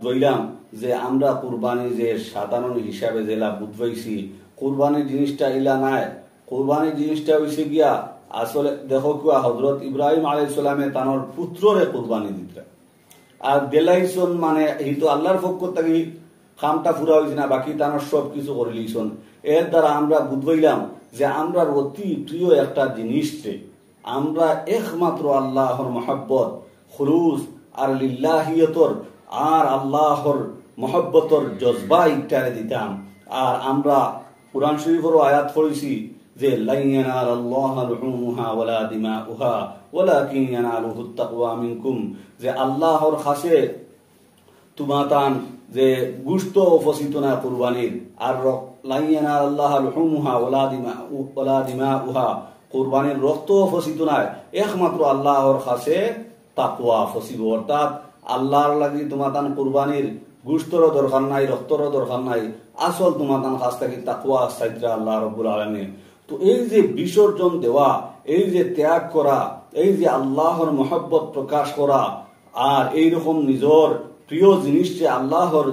বুঝবাইলাম যে আমরা কুরবানি যে সাধারণ হিসাবে জেলা বুঝবাইছি কুরবানি জিনিসটা ইলা নাই। কুরবানি জিনিসটা হইছে গিয়া আসলে দেখো কিয়া হযরত ইব্রাহিম আলাইহিস সালামে তানোর পুত্ররে কুরবানি দিতে আর দেলাইছন মানে এই তো আল্লাহর পক্ষ থেকে কামটা পুরা হইছে না, বাকি তানোর সব কিছু করে লিছন। এর দ্বারা আমরা বুঝবাইলাম যে আমরা অতি প্রিয় একটা জিনিসকে আমরা একমাত্র আল্লাহর মহব্বত খুলুস আর লিল্লাহিয়তর আর আল্লাহর মহব্বতর জজবা ইত্যাদি দিতাম। আর আমরা কুরআন শরীফেরও আয়াত পড়েছি যে লা ইয়ানালাল্লাহু লুহুমুহা ওয়ালা দিমাউহা ওয়ালাকিন ইয়ানালুহুত তাকওয়া মিনকুম, যে আল্লাহর কাছে তুমাতান যে গোশত উপস্থিত না কুরবানির, আর লা ইয়ানালাল্লাহু লুহুমুহা ওয়ালা দিমাউহা কুরবানির রক্ত উপস্থিত নাই, একমাত্র আল্লাহর কাছে তাকওয়া ফসিব। অর্থাৎ আল্লাহর লাগি তোমাতান কুরবানির গোশতরও দরকার নাই, রক্তরও দরকার নাই, আসল তোমাতান কাছ থেকে তাকওয়া চাইত্রা আল্লাহ রাব্বুল আলামিন। তো এই যে বিসর্জন দেওয়া, এই যে ত্যাগ করা, এই যে আল্লাহর মহব্বত প্রকাশ করা আর এইরকম নিজের প্রিয় জিনিসকে আল্লাহর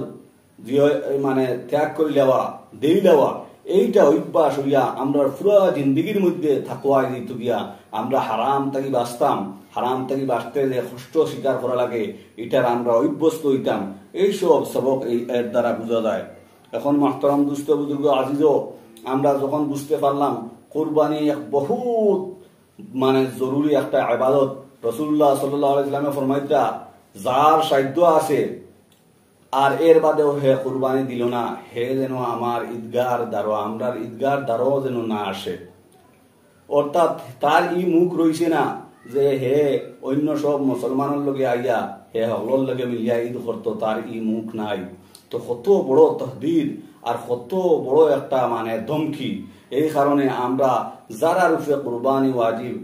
মানে ত্যাগ করে দেওয়া দেই দেওয়া, এইটা অভ্যাস হইয়া আমরা পুরা জিন্দগির মধ্যে থাকুয়া দিত গিয়া আমরা হারাম থাকি বাঁচতাম। হারাম থাকি বাঁচতে যে কষ্ট স্বীকার করা লাগে এটার আমরা অভ্যস্ত হইতাম। এইসব সবক এর দ্বারা বোঝা যায়। এখন মাহতারাম দুস্থ বুজুর্গ আজিজও আমরা যখন বুঝতে পারলাম কুরবানি এক বহুত মানে জরুরি একটা ইবাদত, রাসূলুল্লাহ সাল্লাল্লাহু আলাইহি ওয়াসাল্লাম ফরমাইতা যার সাধ্য আছে আর এর বাদেও হে কুরবানি দিল না, হে যেন আমার ঈদগার দ্বারো আমরার ঈদগার দ্বারো যেন না আসে। অর্থাৎ তার ই মুখ রইছে না যে হে অন্য সব মুসলমানের লগে আইয়া হে হলর লগে মিলিয়া ঈদ করতো, তার ই মুখ নাই। তো কত বড় তহদিদ আর কত বড় একটা মানে ধমকি। এই কারণে আমরা যারা রূপে কুরবানি ওয়াজিব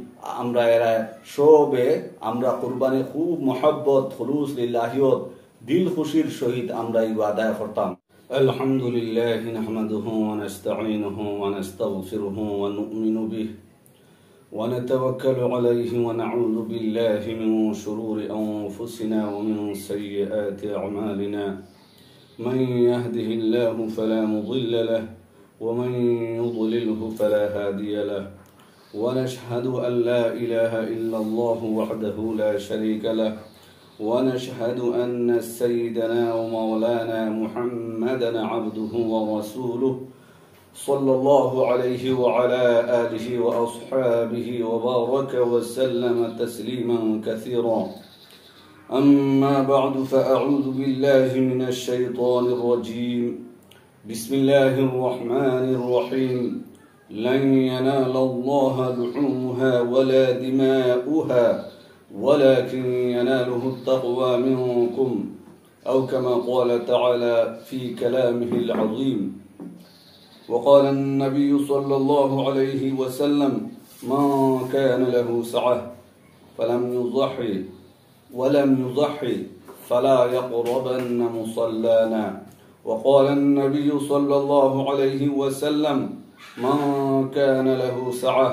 আমরা এরা সবে আমরা কুরবানি খুব মহব্বত খুলুস লিল্লাহিয়ত দিল খুশির সহিত আমরা ইবাদত করতাম। আলহামদুলিল্লাহ নাহমাদুহু ওয়া নাস্তাঈনুহু ওয়া নাস্তাগফিরুহু ওয়া নু'মিনু বিহি ওয়া নাতাওয়াক্কালু আলাইহি ওয়া নাউযু বিল্লাহি মিন শুরুরি আনফুসিনা ওয়া মিন সাইয়্যাতি আমালিনা। মান ইয়াহদিহিল্লাহু ফালা মুদিল্লা লাহু ওয়া মান ইউদ্লিলহু ফালা হাদিয়া লাহু। ওয়া নাশহাদু আন লা ইলাহা ইল্লাল্লাহু ওয়াহদাহু লা শারীকা লাহু ونشهد أن سيدنا ومولانا محمدا عبده ورسوله صلى الله عليه وعلى آله وأصحابه وبارك وسلم تسليما كثيرا. أما بعد فأعوذ بالله من الشيطان الرجيم. بسم الله الرحمن الرحيم. لن ينال الله لحومها ولا دماؤها ولكن يناله التقوى منكم أو كما قال تعالى في كلامه العظيم. وقال النبي صلى الله عليه وسلم من كان له سعة ولم يضحي فلا يقربن مصلانا. وقال النبي صلى الله عليه وسلم من كان له سعة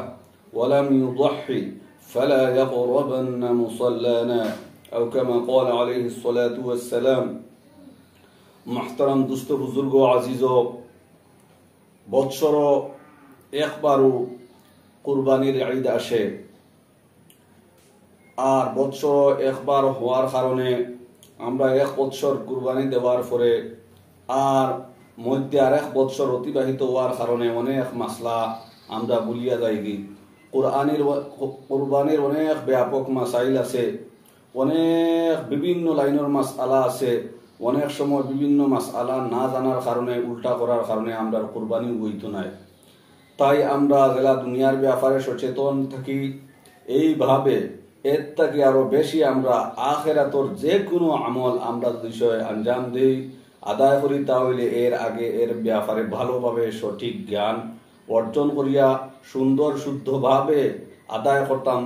ولم يضحي فلا يقربن مصلانا أو كما قال عليه الصلاة والسلام. محترم دوست بزرگ و عزیز و বৎসর একবারও কুরবানির ঈদ আসে, আর বৎসর একবার হওয়ার কারণে আমরা এক বৎসর কুরবানি দেওয়ার পরে আর মধ্যে আর এক বৎসর অতিবাহিত হওয়ার কারণে অনেক মাসলা আমরা ভুলিয়া যাই। কুরবানির অনেক ব্যাপক মাসাইল আছে, অনেক বিভিন্ন লাইনের মাসআলা আছে। অনেক সময় বিভিন্ন মাসআলা না জানার কারণে উল্টা করার কারণে আমরা কুরবানি হইতো নাই। তাই আমরা যারা দুনিয়ার ব্যাপারে সচেতন থাকি এইভাবে এর থেকে আরো বেশি আমরা আখিরাতর যে কোনো আমল আমরা বিষয়ে আঞ্জাম দেই আদায় করি, তাহলে এর আগে এর ব্যাপারে ভালোভাবে সঠিক জ্ঞান অর্জন করিয়া সুন্দর শুদ্ধভাবে আদায় করতাম,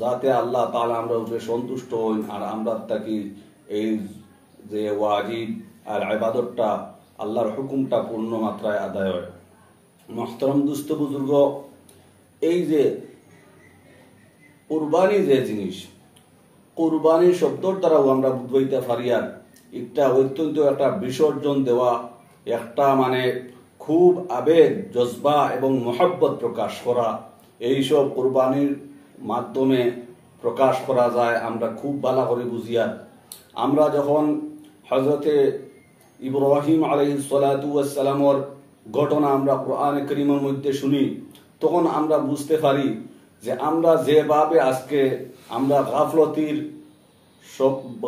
যাতে আল্লাহ তাআলা আমরা উপরে সন্তুষ্ট হই আর আমরা থাকি এই যে ওয়াজিব আর ইবাদতটা আল্লাহর হুকুমটা পূর্ণ মাত্রায় আদায় হয়। মুহতারাম দুস্থ বুজুর্গ, এই যে কুরবানি যে জিনিস, কুরবানি শব্দর দ্বারাও আমরা বুঝাইতে পারি আর একটা অত্যন্ত একটা বিসর্জন দেওয়া, একটা মানে খুব আবেগ, জজবা এবং মহব্বত প্রকাশ করা, এইসব কুরবানির মাধ্যমে প্রকাশ করা যায়। আমরা খুব ভালো করে বুঝিয়া আমরা যখন হযরতে ইব্রাহিম আলাইহিস সালাতু ওয়াস সালামের ঘটনা আমরা কোরআনে কারীমের মধ্যে শুনি, তখন আমরা বুঝতে পারি যে আমরা যেভাবে আজকে আমরা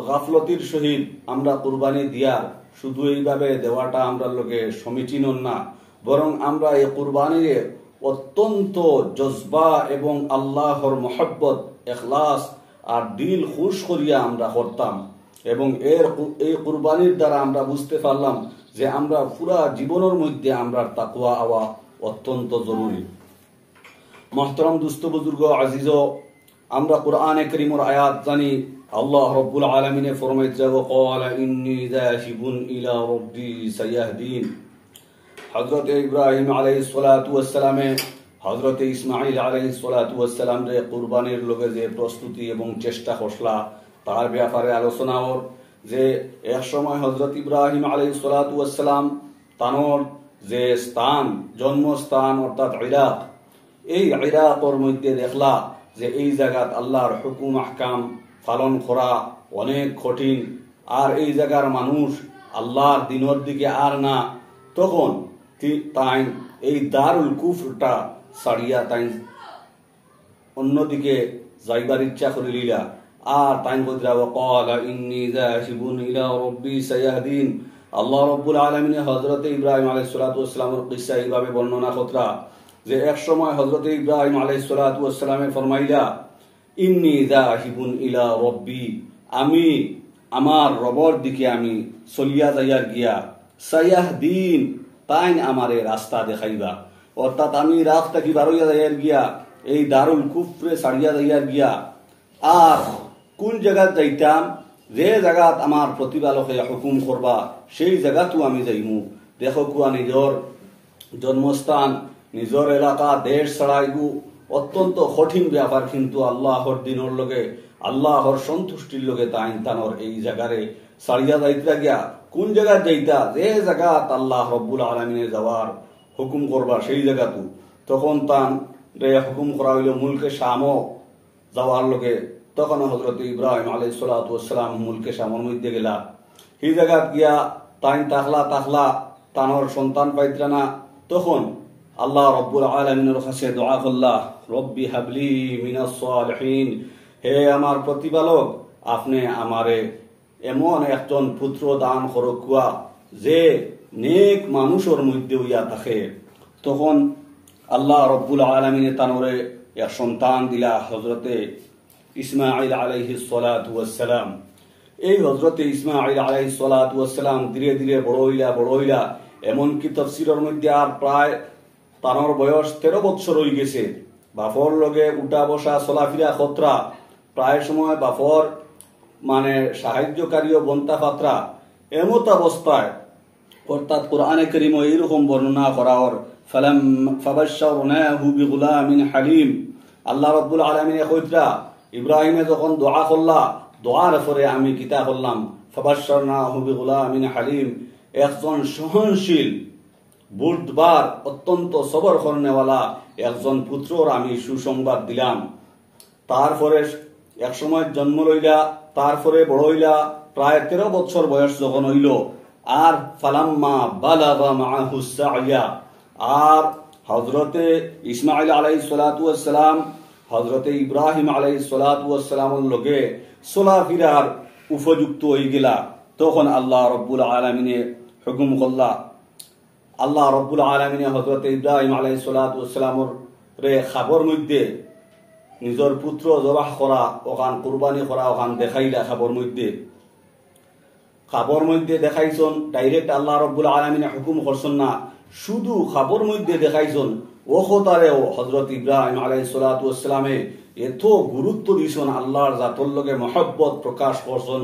গাফলতির সহিত আমরা কুরবানি দিয়া শুধু এইভাবে দেওয়াটা আমরা লোকে সমীচীন না, বরং আমরা এই কুরবানির অত্যন্ত জজবা এবং আল্লাহর মহব্বত, ইখলাস আর দিল খুশ করিয়া আমরা করতাম। এবং এই কুরবানির দ্বারা আমরা বুঝতে পারলাম যে আমরা পুরা জীবনের মধ্যে আমরা তাকওয়া হওয়া অত্যন্ত জরুরি। মোহতরম দুস্থ বুজুর্গ আজিজ, আমরা কোরআনে কারীমের আয়াত জানি, আল্লাহ রাব্বুল আলামিনে ফরমাইছে ওয়াকালা ইন্নী যাহিবুন ইলা রাব্বি সায়াহদিন। হযরত ইব্রাহিম আলাইহিস সালাতু ওয়াস সালামে হযরত ইসমাঈল আলাইহিস সালাতু ওয়াস সালাম রে কুরবানির লগে যে প্রস্তুতি এবং চেষ্টা করলা তার ব্যাপারে আলোচনা ওর যে এক সময় হযরত ইব্রাহিম আলাইহিস সালাতু ওয়াস সালাম তানোর যে স্থান, জন্মস্থান অর্থাৎ ইরাক, এই ইরাকের মধ্যে দেখলা যে এই জায়গাত আল্লাহর হুকুম আহকাম পালন করা অনেক কঠিন, আর এই জায়গার মানুষ আল্লাহর দিনের দিকে আর না। তখন তাই এই দারুল কুফরটা ছাড়িয়া তাই অন্যদিকে যাইবার ইচ্ছা করে লিলা, আর তাই বদরা ওয়াকালা ইন্নী যাহিবুন ইলা রাব্বি সায়াহদিন। আল্লাহ রাব্বুল আলামিন হযরত ইব্রাহিম আলাইহিস সালাতু ওয়াস সালামের কিসসা এইভাবে বর্ণনা করা যে এক সময় হযরত ইব্রাহিম আলাইহিস সালাতু ওয়াস সালামে ফরমাইলা, ইন্নী যাহিবুন ইলা রাব্বি, আমি আমার রবের দিকে আমি চলিয়া যাইয়ার গিয়া, সায়াহদিন, তাই আমারে রাস্তা দেখাইবা। অর্থাৎ আমি রাস্তা কি বারইয়া যাইয়ার গিয়া এই দারুল কুফরে ছাড়িয়া যাইয়ার গিয়া, আর কোন জায়গাত যাইতাম, যে জায়গাত আমার প্রতিপালকে হুকুম করবা সেই জায়গাতো আমি যাইমু। দেখো কুয়া নিজের জন্মস্থান, নিজের এলাকা, দেশ ছাড়াইবু অত্যন্ত কঠিন ব্যাপার, কিন্তু আল্লাহর দিনের লগে, আল্লাহর সন্তুষ্টির লগে তাইন তানোর এই জায়গারে ছাড়িয়া যাইতা গিয়া কোন জায়গায় যাইতা, যে জায়গাত আল্লাহ রব্বুল আলামিনে যাওয়ার হুকুম করবা সেই জায়গাতো। তখন তান রে হুকুম করা হইল মুলকে শাম যাওয়ার লগে। তখন হযরত ইব্রাহিম আলাইহিস সালাতু ওয়াস সালাম মুলকে শামের মধ্যে গেলা। সেই জায়গাত গিয়া তাইন তাকলা তানোর সন্তান পাইত্রা না। তখন আল্লাহ রব্বুল আলামিনের কাছে দোয়া করলা, রব্বি হাবলি মিনাস সালিহিন, হে আমার প্রতিপালক, আপনি আমারে এমন একজন পুত্র দান করকুয়া যে নেক মানুষের মধ্যে হইয়া থাকে। তখন আল্লাহ রব্বুল আলামিনে তানোরে এক সন্তান দিলা, হযরতে ইসমাঈল আলাইহিস সালাতু ওয়াস সালাম। এই হযরতে ইসমাঈল আলাইহিস সালাতু ওয়াস সালাম ধীরে ধীরে বড় হইলা, এমনকি তাফসীরের মধ্যে আর প্রায় তানোর বয়স 13 বছর হয়ে গেছে। বাফর লগে উঠা বসা চলাফিরা খতরা, প্রায় সময় বাফর মানে সাহায্যকারী ও বন্তা পাত্রা, এমত অবস্থায় অর্থাৎ কোরআনে কারীমে এইরকম বর্ণনা করা ওর ফাবাশশারনাহু বিগুলামিন হালিম। আল্লাহ রাব্বুল আলামিন কইতরা ইব্রাহিমে যখন দোয়া করলা, দোয়ার পরে আমি কিতা করলাম, ফাবাশশারনাহু বিগুলামিন হালিম, একজন সহনশীল, বুদ্ধবার, অত্যন্ত সবর করনেওয়ালা একজন পুত্রর আমি সুসংবাদ দিলাম। তারপরে এক সময় জন্ম লইলা, তারপরে বড় হইলা, প্রায় 13 বছর বয়স যখন হইল, আর ফালাম্মা বালাগা মাআহু সা'য়া, আর হযরতে ইসমাঈল আলাইহিস সালাতু ওয়াস সালাম হযরতে ইব্রাহিম আলাইহিস সালাতু ওয়াস সালামের লগে চলাফিরার উপযুক্ত হয়ে গেলা। তখন আল্লাহ রব্বুল আলামিনে হুকুম করলা, আল্লাহ রব্বুল আলামিনে হযরতে ইব্রাহিম আলাইহিস সালাতু ওয়াস সালামের রে খাবর মধ্যে নিজের পুত্র জবাহ করা, ওখান কুরবানি করা, ওখান দেখাইলা। খাবর মধ্যে দেখাইছন, ডাইরেক্ট আল্লাহ রব্বুল আলামিনে হুকুম করছেন না, শুধু খাবর মধ্যে দেখাইছন। ওখতারেও হযরত ইব্রাহিম আলাইহিস সালাতু ওয়াস সালামে এত গুরুত্ব দিছেন, আল্লাহর জাতর লগে মহব্বত প্রকাশ করছেন,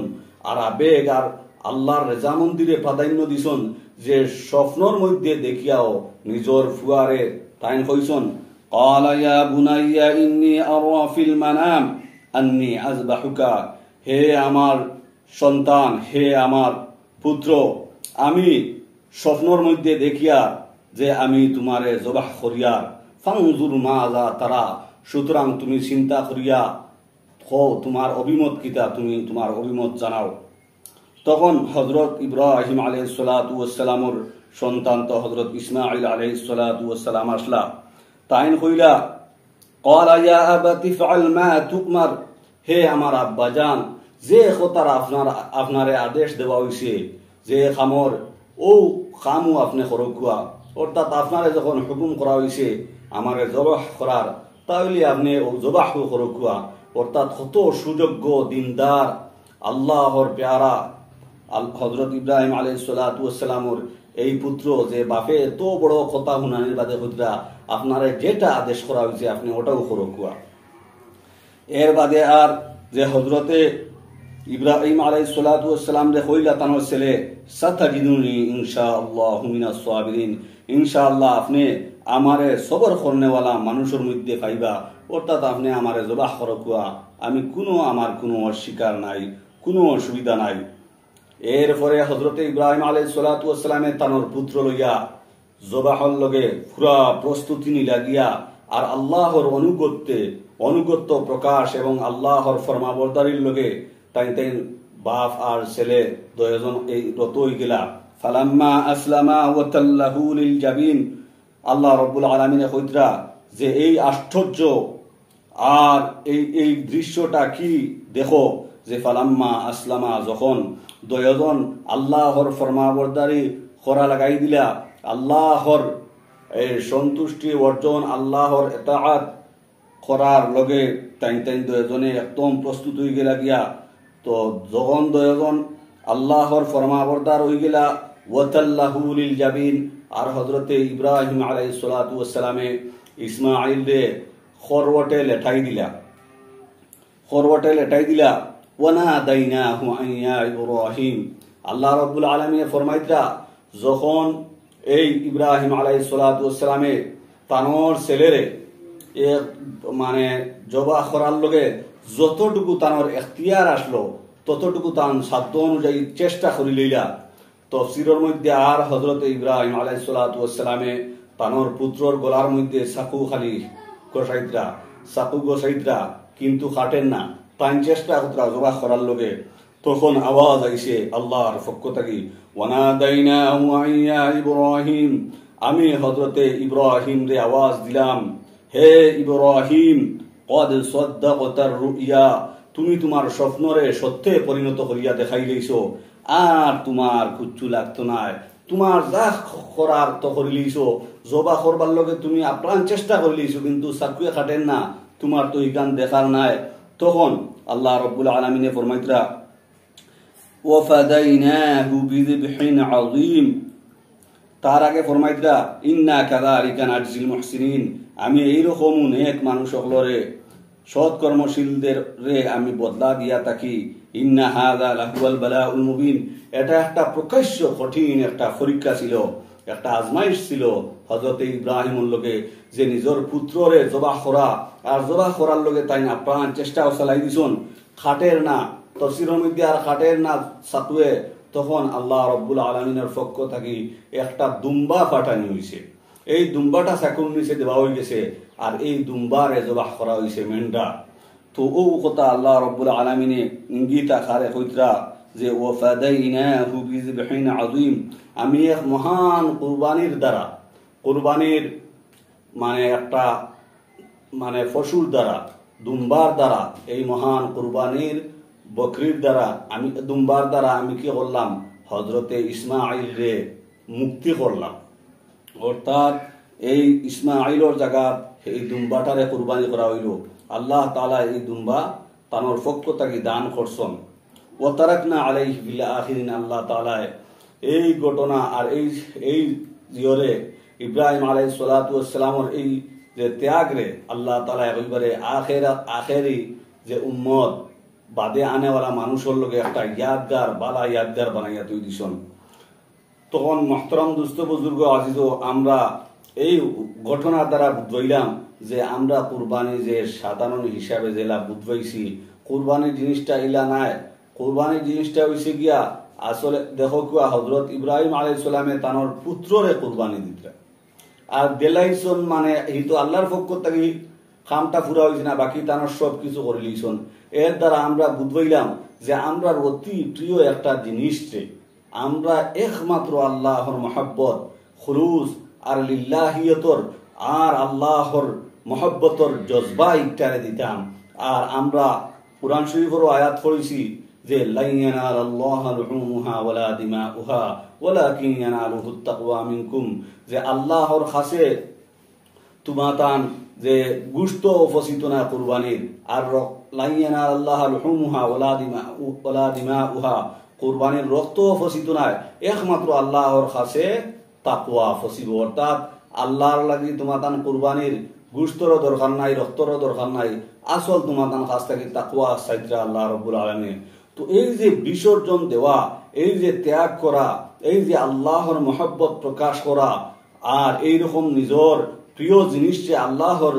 আর আবেগ আর আল্লাহর রেজামন্দিরে প্রাধান্য দিছেন, যে স্বপ্নর মধ্যে দেখিয়াও নিজের ফুয়ারে তাইন কইছন, قال يا بني إني أرى في المنام أني أذبحك, হে আমার সন্তান, হে আমার পুত্র, আমি স্বপ্নর মধ্যে দেখিয়া যে আমি তোমারে জবাহ করিয়া ফাংজুর মাজা তারা, সুতরাং তুমি চিন্তা করিয়া হও তোমার অভিমত কিতা, তুমি তোমার অভিমত জানাও। তখন হজরত ইব্রাহিম আলাইহিস সালাতু ওয়াস সালামর সন্তান তো হজরত ইসমাঈল আলাইহিস সালাতু ওয়াস সালাম আসলা। তাইন কইলা ক্বালা ইয়া আবাতি ফাআল মা তুকমার, হে আমার আব্বাজান, যে খতার আপনারে আদেশ দেওয়া হইছে, যে খামর ও খামু আপনি করকুয়া, অর্থাৎ আপনারে যখন হুকুম করা হইছে আমারে জবাহ করার, তাহলে আপনি ও জবাহ করকুয়া। অর্থাৎ কত সুযোগ্য দিনদার আল্লাহর প্যারা হজরত ইব্রাহিম আলাইহিস সালাতু ওয়াস সালামর এই পুত্র, যে বাপে এত বড় কথা শুনানির বাদে হইতরা আপনারে যেটা আদেশ করা হয়েছে আপনি ওটাও করকুয়া। এর বাদে আর যে হজরতে ইব্রাহিম আলাইহিস সালাতু ওয়াস সালাম রে কইলা তানোর ছেলে সাতাজিদুনি ইনশাআল্লাহু মিনাস সাবিরিন, ইনশাআল্লাহ আপনি আমারে সবর করনেওয়ালা মানুষের মধ্যে পাইবা। অর্থাৎ আপনি আমারে জবাহ করকুয়া, আমি আমার কোনো অস্বীকার নাই, কোনো অসুবিধা নাই। এরপরে হজরতে ইব্রাহিম আলাইহিস সালাতু ওয়াস সালামে তানোর পুত্র লইয়া জবাহর লগে পুরা প্রস্তুতি লাগিয়া আর আল্লাহর অনুগত্য প্রকাশ এবং আল্লাহর ফরমাবরদারির লগে তাই বাপ আর ছেলে দুইজন এই রত হই গেলা। ফালাম্মা আসলামা ওয়া তাল্লাহু লিল জাবিন, আল্লাহ রাব্বুল আলামিনে কইতরা যে এই আশ্চর্য আর এই দৃশ্যটা কি দেখো, যে ফালাম্মা আসলামা, যখন দুইজন আল্লাহর ফরমাবরদারি করা লাগাই দিলা, আল্লাহর এই সন্তুষ্টি অর্জন, আল্লাহর ইতাআত করার লগে তাই দুইজনে একদম প্রস্তুত হয়ে গেলা গিয়া। তো যখন দুইজন আল্লাহর ফরমাবরদার হয়ে গেলা, ওয়াতাল্লাহু লিল জাবিন, আর হযরতে ইব্রাহিম আলাইহিস সালাতু ওয়াস সালামে ইসমাঈল রে খরওয়াটে লেটাই দিলা। ওয়ানাদাইনাহু আন ইয়া ইব্রাহিম, আল্লাহ রাব্বুল আলামিন ফরমাইতরা যখন এই ইব্রাহিম আলাইহিস সালাতু ওয়াস সালামে তানোর ছেলেরে মানে জবাহ করার লগে যতটুকু তানোর এখতিয়ার আসলো ততটুকু তান সাধ্য অনুযায়ী চেষ্টা করি লইলা। তফসিরের মধ্যে আর হযরতে ইব্রাহিম আলাইহিস সালাতু ওয়াস সালামে তানোর পুত্রর গলার মধ্যে চাকু গোসাইতরা কিন্তু কাটেন না, তাই চেষ্টা করতরা জবাহ করার লগে। তখন আওয়াজ আইছে আল্লাহর পক্ষ থেকে, ওয়ানাদাইনাহু আন ইয়া ইব্রাহিম, আমি হযরতে ইব্রাহিম রে আওয়াজ দিলাম, হে ইব্রাহিম, ক্বাদ সাদ্দাকতার রুইয়া, তুমি তোমার স্বপ্নরে সত্যে পরিণত করিয়া দেখাই লইছো, আর তোমার কিচ্ছু লাগতো না, তোমার যা করার তো করি লইছো, জবাহ করবার লগে তুমি আপ্রাণ চেষ্টা করি লইছো, কিন্তু চাকুয়ে কাটেন না, তোমার তো ইগান দেখার নাই। তখন আল্লাহ রাব্বুল আলামিনে ফরমাইতরা ওয়াফাদাইনাহু বিযিবহিন আযীম, তার আগে ফরমাইতরা ইন্না কাযালিকা নাজজিল মুহসিনিন, আমি এইরকম নেক মানুষ সকলরে সৎকর্মশীলদের রে আমি বদলা দিয়া থাকি। ইন্না হাযা লাহুয়াল বালাউল মুবিন, এটা একটা প্রকাশ্য কঠিন একটা পরীক্ষা ছিল, একটা আজমাইশ ছিল হযরতে ইব্রাহিমের লগে, যে নিজের পুত্ররে জবাহ করা আর জবাহ করার লগে তাই আপ্রাণ চেষ্টা চালাই দিছন, খাটের না তফসিরের মধ্যে আর খাটের না সাতুয়ে। তখন আল্লাহ রাব্বুল আলামিনের পক্ষ থেকে একটা দুম্বা পাঠানি হয়েছে, এই দুম্বাটা চাকুর নিচে দেওয়া হয়ে গেছে, আর এই দুম্বারে জবাহ করা হয়েছে মেন্ডা। তো ও কথা আল্লাহ রাব্বুল আলামিনে ইঙ্গিত আকারে কইতরা যে ওয়াফাদাইনাহু বিযিবহিন আযীম, আমি এক মহান কুরবানির মানে একটা মানে পশুর দ্বারা, দুম্বার দ্বারা, এই মহান কুরবানির বকরির দ্বারা আমি দুম্বার দ্বারা আমি কি করলাম, হযরতে ইসমাঈল রে মুক্তি করলাম। অর্থাৎ এই ইসমাঈলের জায়গা এই দুম্বাটারে কুরবানি করা হইল, আল্লাহ তাআলা এই দুম্বা তানোর পক্ষ থেকে দান করছেন। ওয়া তারাকনা আলাইহি ফিল আখিরিন, আল্লাহ তাআলা এই ঘটনা আর এই জিয়রে ইব্রাহিম আলাইহিস সালাতু ওয়াস সালামের এই যে ত্যাগ রে আল্লাহ তাআলা একবারে আখেরি যে উম্মত বাদে আনেওয়ালা মানুষের লগে একটা ইয়াদগার বানাইয়া তুই দিছন। তখন মোহতরম দুস্থ বুজুর্গ আজিজ, আমরা এই ঘটনার দ্বারা বুঝলাম যে আমরা কুরবানি যে সাধারণ হিসাবে যেলা বুঝবাইছি, কুরবানির জিনিসটা ইলা নাই, কুরবানির জিনিসটা হইছে গিয়া আসলে দেখো কুয়া হজরত ইব্রাহিম আলাইহিস সালামে তানোর পুত্ররে কুরবানি দিতে আর দেলাইছন মানে এই তো আল্লাহর পক্ষ থেকে খামটা পুরা হয়েছে না, বাকি তানোর সব কিছু করে লিছন। এর দ্বারা আমরা বুঝবাইলাম যে আমরা অতি প্রিয় একটা জিনিস, আমরা একমাত্র আল্লাহর মহব্বত খুলুস আর লিল্লাহিয়তর আর আল্লাহর মহব্বতর জজবা ইত্যাদি দিতাম। আর আমরা কুরআন শরীফের আয়াত পড়েছি যে লা ইয়ানালাল্লাহু লুহুমুহা ওয়ালা দিমাউহা ওয়ালাকিন ইয়ানালুহুত তাকওয়া মিনকুম, যে আল্লাহর কাছে তুমাতান যে গোশত উপস্থিত না কুরবানির, আর লা ইয়ানালাল্লাহু লুহুমুহা ওয়ালা দিমাউহা কুরবানির রক্ত উপস্থিত না, একমাত্র আল্লাহর কাছে তাকওয়া ফসিব। অর্থাৎ আল্লাহর লাগি তুমাতান কুরবানির গোশতরও দরকার নাই, রক্তরও দরকার নাই, আসল তুমাতান কাছ থেকে তাকওয়া সাইত্রা আল্লাহ রাব্বুল আলামিন। তো এই যে বিসর্জন দেওয়া, এই যে ত্যাগ করা, এই যে আল্লাহর মহব্বত প্রকাশ করা, আর এইরকম নিজের প্রিয় জিনিসকে আল্লাহর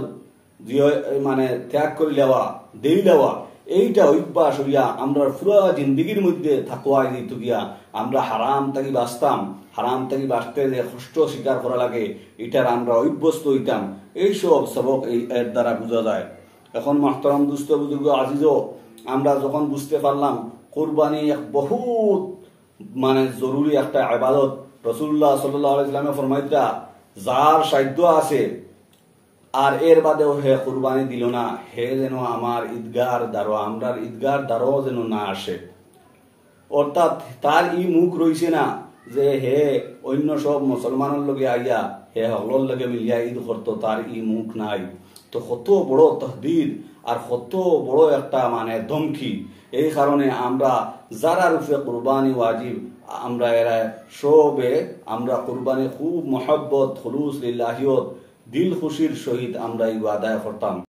মানে ত্যাগ করে দেওয়া, দেই দেওয়া, এইটা অভ্যাস হইয়া আমরা পুরা জিন্দগির মধ্যে থাকুয়াই দিত গিয়া আমরা হারাম থাকি বাঁচতাম। হারাম থাকি বাঁচতে যে কষ্ট স্বীকার করা লাগে এটার আমরা অভ্যস্ত হইতাম। এইসব সবক এর দ্বারা বোঝা যায়। এখন মাহতারাম দুস্থ বুজুর্গ আজিজও আমরা যখন বুঝতে পারলাম কুরবানি এক বহুত মানে জরুরি একটা ইবাদত, রাসূলুল্লাহ সাল্লাল্লাহু আলাইহি ওয়াসাল্লাম ফরমাইতা যার সাধ্য আছে আর এর বাদেও হে কুরবানি দিল না, হে যেন আমার ঈদগার দ্বারো, আমরার ঈদগার দ্বারো যেন না আসে। অর্থাৎ তার ই মুখ রইছে না যে হে অন্য সব মুসলমানের লগে আইয়া হে হলর লগে মিলিয়া ঈদ করতো, তার ই মুখ নাই। তো কত বড় তহদিদ আর কত বড় একটা মানে ধমকি। এই কারণে আমরা যারা রূপে কুরবানি ওয়াজিব আমরা এরা সবে আমরা কুরবানি খুব মহব্বত খুলুস লিল্লাহিয়ত দিল খুশির সহিত আমরা এই আদায় করতাম।